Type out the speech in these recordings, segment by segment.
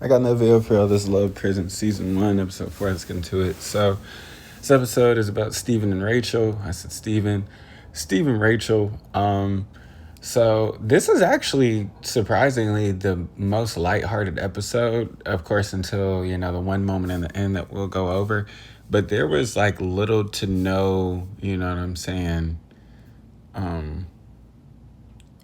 I got another video for y'all. This Love Prison Season 1, Episode 4. Let's get into it. So, this episode is about Steven and Rachel. I said Steven, Rachel. So, this is actually surprisingly the most lighthearted episode, of course, until, the one moment in the end that we'll go over. But there was like little to no, you know what I'm saying,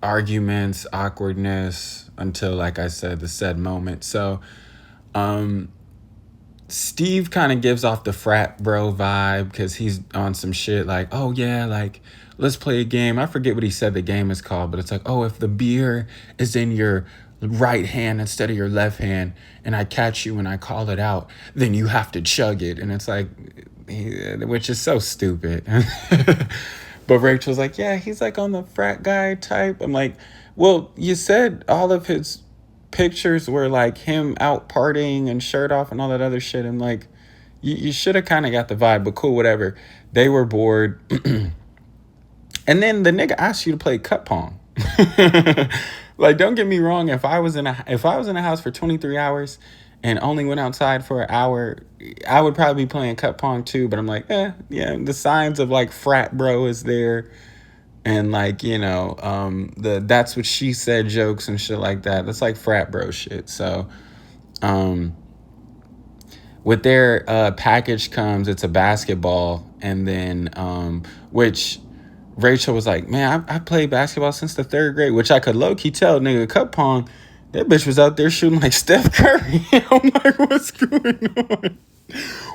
arguments, awkwardness until, like I said, the said moment. So, Steve kind of gives off the frat bro vibe because he's on some shit like, oh yeah, like let's play a game. I forget what he said the game is called, but it's like, oh, if the beer is in your right hand instead of your left hand and I catch you and I call it out, then you have to chug it. And it's like, which is so stupid. But Rachel's like, yeah, he's like on the frat guy type. I'm like, well, you said all of his pictures were like him out partying and shirt off and all that other shit. And like, you should have kind of got the vibe, but cool, whatever. They were bored. And then the nigga asked you to play cup pong. Like, don't get me wrong. If I was in a house for 23 hours and only went outside for an hour, I would probably be playing cup pong too. But I'm like, yeah, the signs of like frat bro is there. And like, the that's what she said jokes and shit like that. That's like frat bro shit. So, with their package comes, it's a basketball, and then which Rachel was like, man, I played basketball since the third grade, which I could low key tell, nigga, cup pong. That bitch was out there shooting like Steph Curry. I'm like, what's going on?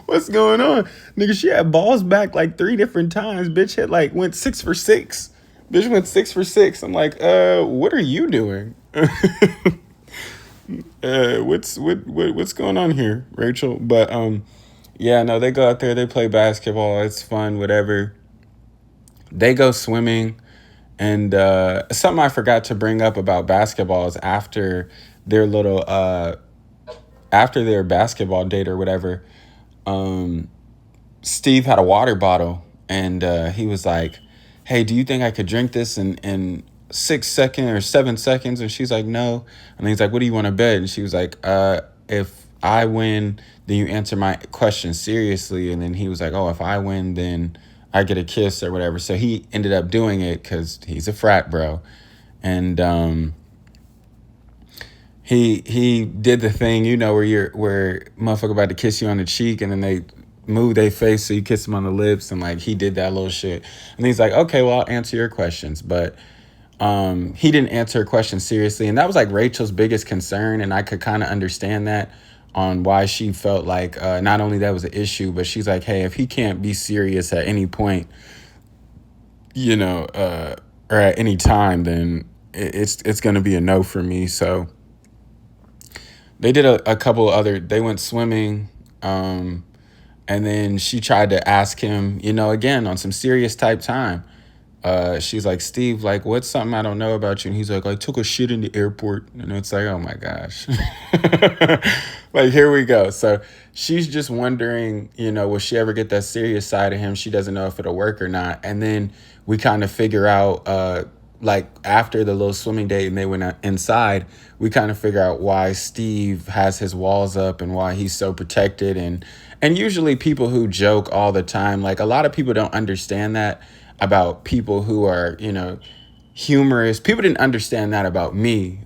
What's going on? Nigga, she had balls back like 3 different times. Bitch went 6 for 6. Bitch went 6 for 6. I'm like, what are you doing? What's going on here, Rachel? But yeah, no, they go out there, they play basketball, it's fun, whatever. They go swimming, and something I forgot to bring up about basketball is after their little after their basketball date or whatever, Steve had a water bottle, and he was like, hey, do you think I could drink this in 6 seconds or 7 seconds? And she's like, no. And he's like, what do you want to bet? And she was like, if I win, then you answer my question seriously. And then he was like, oh, if I win, then I get a kiss or whatever. So he ended up doing it because he's a frat bro. And he did the thing, where motherfucker about to kiss you on the cheek and then they move their face so you kiss him on the lips, and like he did that little shit. And he's like, okay, well, I'll answer your questions. But he didn't answer her question seriously, and that was like Rachel's biggest concern, and I could kind of understand that on why she felt like not only that was an issue, but she's like, hey, if he can't be serious at any point, or at any time, then it's gonna be a no for me. So they did a couple other, they went swimming, and then she tried to ask him, again, on some serious type time. She's like, Steve, like, what's something I don't know about you? And he's like, I took a shit in the airport. And it's like, oh my gosh. Like, here we go. So she's just wondering, will she ever get that serious side of him? She doesn't know if it'll work or not. And then we kind of figure out, like after the little swimming date and they went inside, we kind of figure out why Steve has his walls up and why he's so protected. And usually people who joke all the time, like a lot of people don't understand that about people who are, humorous. People didn't understand that about me.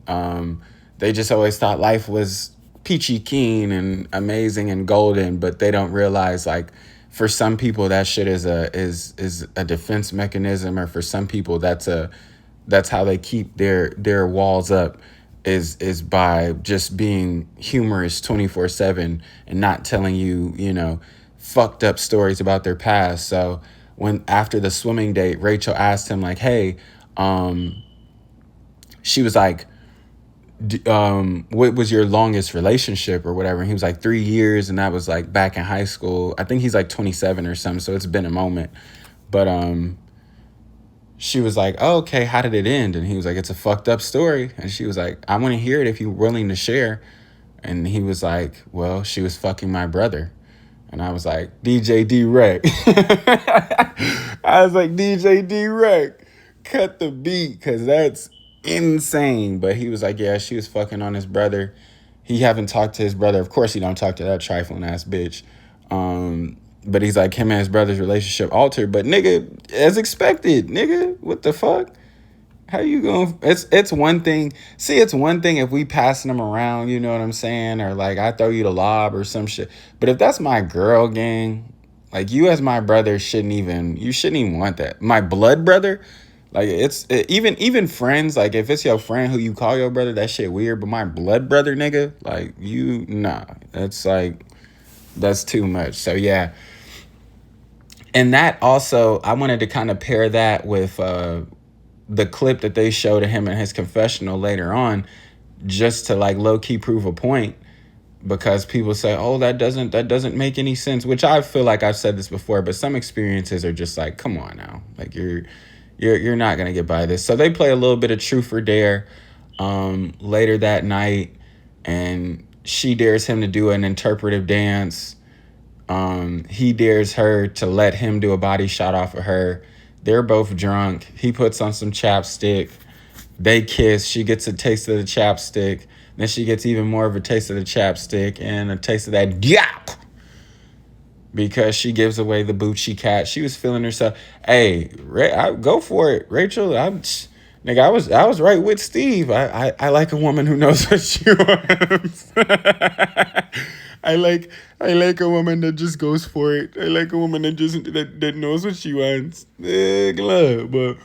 They just always thought life was peachy keen and amazing and golden, but they don't realize, like, for some people that shit is a defense mechanism, or for some people that's how they keep their walls up, is by just being humorous 24/7 and not telling you, fucked up stories about their past. So when after the swimming date, Rachel asked him like, hey, she was like, what was your longest relationship or whatever? And he was like 3 years, and that was like back in high school. I think he's like 27 or something, so it's been a moment. But she was like, oh, okay, how did it end? And he was like, it's a fucked up story. And she was like, I want to hear it if you're willing to share. And he was like, well, she was fucking my brother. And I was like, DJ D-Rec. I was like, DJ D-Rec, cut the beat, because that's insane. But he was like, yeah, she was fucking on his brother. he haven't talked to his brother. Of course, he don't talk to that trifling ass bitch. But he's like, him and his brother's relationship altered. But nigga, as expected, nigga, what the fuck? How you going? It's one thing. See, it's one thing if we passing them around, you know what I'm saying, or like I throw you the lob or some shit. But if that's my girl, gang, like you as my brother you shouldn't even want that. My blood brother, like even friends, like if it's your friend who you call your brother, that shit weird. But my blood brother, nigga, like nah, that's like that's too much. So yeah, and that also I wanted to kind of pair that with the clip that they showed of him in his confessional later on, just to like low key prove a point, because people say, oh, that doesn't make any sense, which I feel like I've said this before, but some experiences are just like, come on now, like you're not gonna get by this. So they play a little bit of truth or dare later that night, and she dares him to do an interpretive dance. He dares her to let him do a body shot off of her. They're both drunk. He puts on some chapstick. They kiss. She gets a taste of the chapstick. Then she gets even more of a taste of the chapstick and a taste of that diap, because she gives away the Bucci cat. She was feeling herself. Hey, go for it, Rachel. Nigga, I was right with Steve. I like a woman who knows what she wants. I like a woman that just goes for it. I like a woman that knows what she wants. But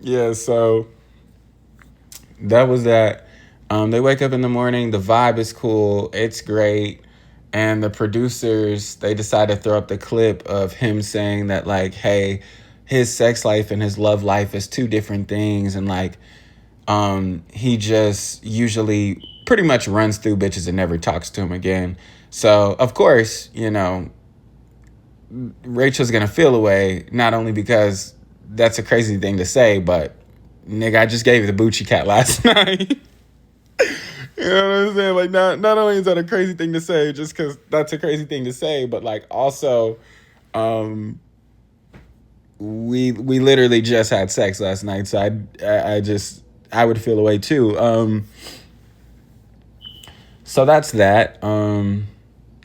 yeah, so that was that. They wake up in the morning. The vibe is cool. It's great. And the producers, they decide to throw up the clip of him saying that, like, hey, his sex life and his love life is two different things. And, like, he just usually pretty much runs through bitches and never talks to him again. So, of course, you know, Rachel's going to feel away, not only because that's a crazy thing to say, but, nigga, I just gave you the Bucci cat last night. You know what I'm saying? Like, not only is that a crazy thing to say, just because that's a crazy thing to say, but, like, also, we literally just had sex last night, so I would feel away too. So that's that.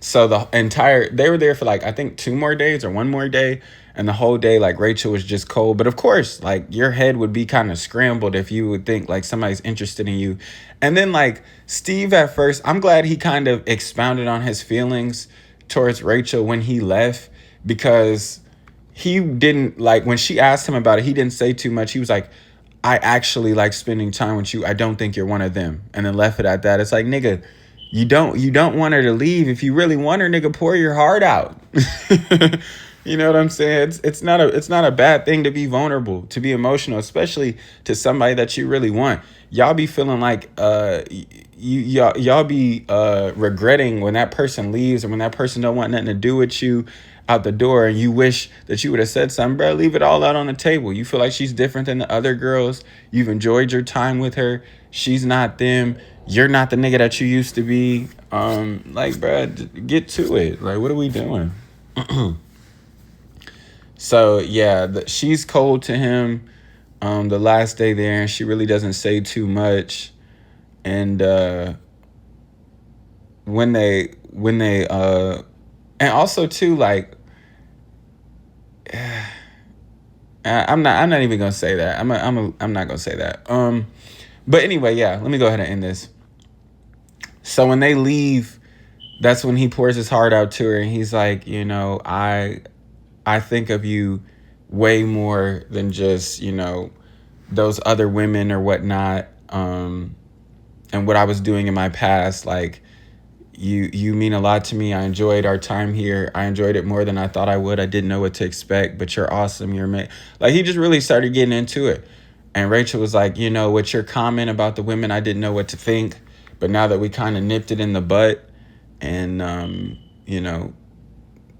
So they were there for like, I think 2 more days or 1 more day. And the whole day, like, Rachel was just cold. But of course, like, your head would be kind of scrambled if you would think like somebody's interested in you. And then like Steve at first, I'm glad he kind of expounded on his feelings towards Rachel when he left, because he didn't, like, when she asked him about it, he didn't say too much. He was like, I actually like spending time with you. I don't think you're one of them. And then left it at that. It's like, nigga, you don't want her to leave. If you really want her, nigga, pour your heart out. You know what I'm saying? It's not a bad thing to be vulnerable, to be emotional, especially to somebody that you really want. Y'all be feeling like y'all be regretting when that person leaves, or when that person don't want nothing to do with you out the door, and you wish that you would have said something. Bro, leave it all out on the table. You feel like she's different than the other girls. You've enjoyed your time with her. She's not them. You're not the nigga that you used to be. Like, bro, get to it. Like, what are we doing? So yeah, she's cold to him the last day there, and she really doesn't say too much. And when they and also too, like, I'm not even gonna say that. I'm not gonna say that. But anyway, yeah, let me go ahead and end this. So when they leave, that's when he pours his heart out to her, and he's like, you know, I think of you way more than just, you know, those other women or whatnot, and what I was doing in my past. Like, you mean a lot to me. I enjoyed our time here. I enjoyed it more than I thought I would. I didn't know what to expect, but you're awesome. Like, he just really started getting into it. And Rachel was like, you know, with your comment about the women, I didn't know what to think. But now that we kind of nipped it in the butt, and, you know,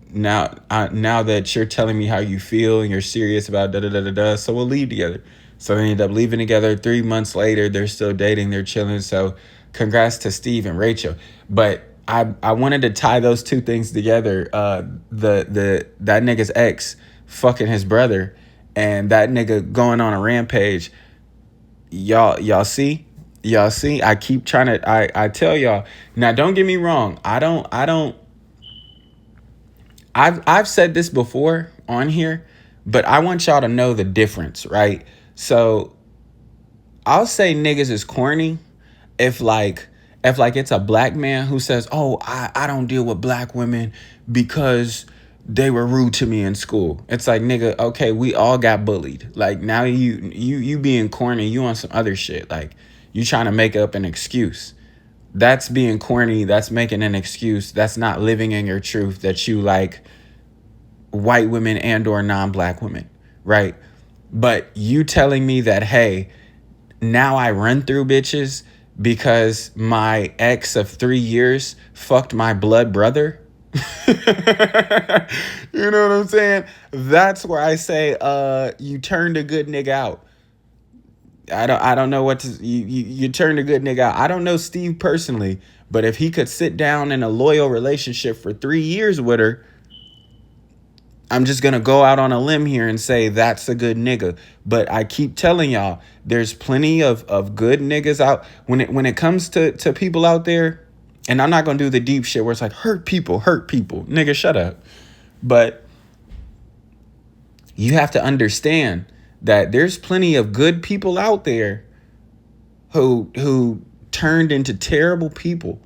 now that you're telling me how you feel and you're serious about da-da-da-da-da, so we'll leave together. So they end up leaving together. 3 months later, they're still dating. They're chilling. So congrats to Steve and Rachel. But I wanted to tie those two things together. That nigga's ex fucking his brother, and that nigga going on a rampage. Y'all see? Y'all see, I keep trying to I tell y'all. Now don't get me wrong. I've said this before on here, but I want y'all to know the difference, right? So I'll say niggas is corny if like it's a black man who says, "Oh, I don't deal with black women because they were rude to me in school." It's like, nigga, okay, we all got bullied. Like now you being corny, you on some other shit. Like you trying to make up an excuse. That's being corny, that's making an excuse. That's not living in your truth that you like white women and or non-black women, right? But you telling me that, hey, now I run through bitches because my ex of 3 years fucked my blood brother. You know what I'm saying? That's where I say, you turned a good nigga out. I don't know what to you turned a good nigga out. I don't know Steve personally, but if he could sit down in a loyal relationship for 3 years with her, I'm just gonna go out on a limb here and say that's a good nigga. But I keep telling y'all, there's plenty of good niggas out. When it comes to people out there, and I'm not gonna do the deep shit where it's like hurt people. Nigga, shut up. But you have to understand that there's plenty of good people out there who turned into terrible people,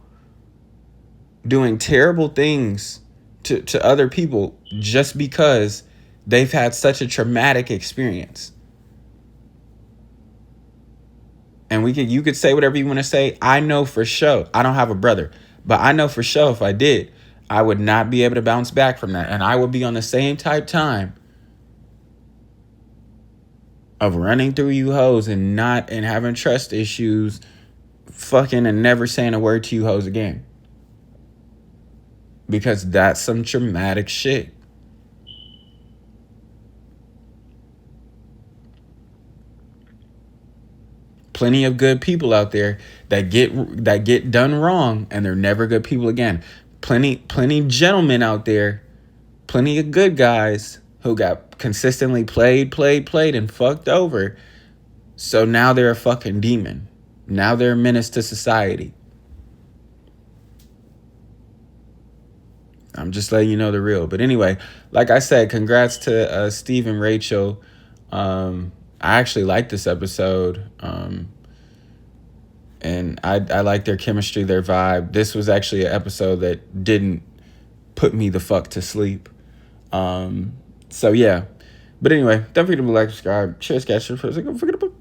doing terrible things to other people just because they've had such a traumatic experience. And you could say whatever you want to say. I know for sure, I don't have a brother, but I know for sure if I did, I would not be able to bounce back from that. And I would be on the same type time of running through you hoes and having trust issues, fucking and never saying a word to you hoes again. Because that's some traumatic shit. Plenty of good people out there that get done wrong and they're never good people again. Plenty gentlemen out there, plenty of good guys who got consistently played and fucked over. So now they're a fucking demon. Now they're a menace to society. I'm just letting you know the real. But anyway, like I said, congrats to Steve and Rachel. I actually like this episode. And I like their chemistry, their vibe. This was actually an episode that didn't put me the fuck to sleep. So yeah. But anyway, don't forget to like, subscribe, share, sketch, forget about